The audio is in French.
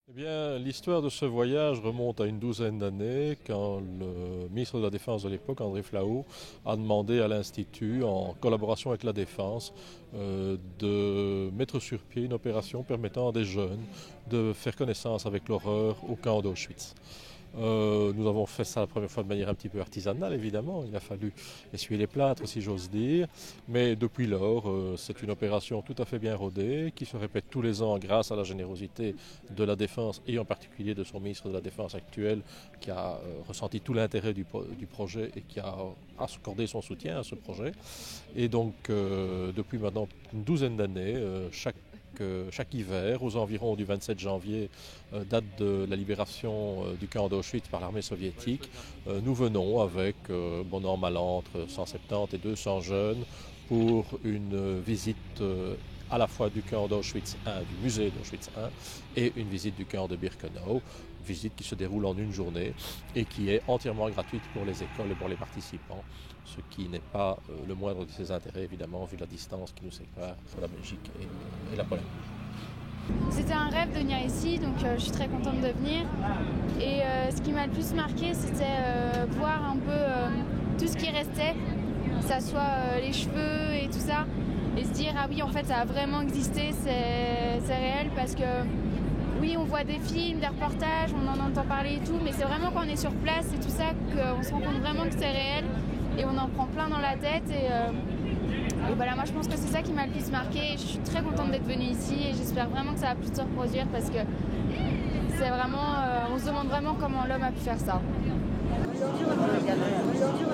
Eh bien, l'histoire de ce voyage remonte à une douzaine d'années quand le ministre de la Défense de l'époque, André Flahault, a demandé à l'Institut, en collaboration avec la Défense, de mettre sur pied une opération permettant à des jeunes de faire connaissance avec l'horreur au camp d'Auschwitz. Nous avons fait ça la première fois de manière un petit peu artisanale, évidemment. Il a fallu essuyer les plâtres, si j'ose dire. Mais depuis lors, c'est une opération tout à fait bien rodée, qui se répète tous les ans grâce à la générosité de la Défense et en particulier de son ministre de la Défense actuel, qui a ressenti tout l'intérêt du projet et qui a accordé son soutien à ce projet. Et donc, depuis maintenant une douzaine d'années, chaque hiver, aux environs du 27 janvier, date de la libération du camp d'Auschwitz par l'armée soviétique, nous venons avec, bon an, mal an, entre 170 et 200 jeunes pour une visite à la fois du camp d'Auschwitz I, du musée d'Auschwitz I, et une visite du camp de Birkenau, visite qui se déroule en une journée et qui est entièrement gratuite pour les écoles et pour les participants, ce qui n'est pas le moindre de ses intérêts, évidemment, vu la distance qui nous sépare entre la Belgique et la Pologne. C'était un rêve de venir ici, donc je suis très contente de venir. Et ce qui m'a le plus marqué, c'était voir un peu tout ce qui restait, que ça soit les cheveux et tout ça, et se dire ah oui, en fait ça a vraiment existé, c'est réel, parce que oui, on voit des films, des reportages, on en entend parler et tout, mais c'est vraiment quand on est sur place et tout ça qu'on se rend compte vraiment que c'est réel, et on en prend plein dans la tête. Et voilà, moi je pense que c'est ça qui m'a le plus marqué. Je suis très contente d'être venue ici et j'espère vraiment que ça va plus se reproduire, parce que c'est vraiment, on se demande vraiment comment l'homme a pu faire ça. Aujourd'hui,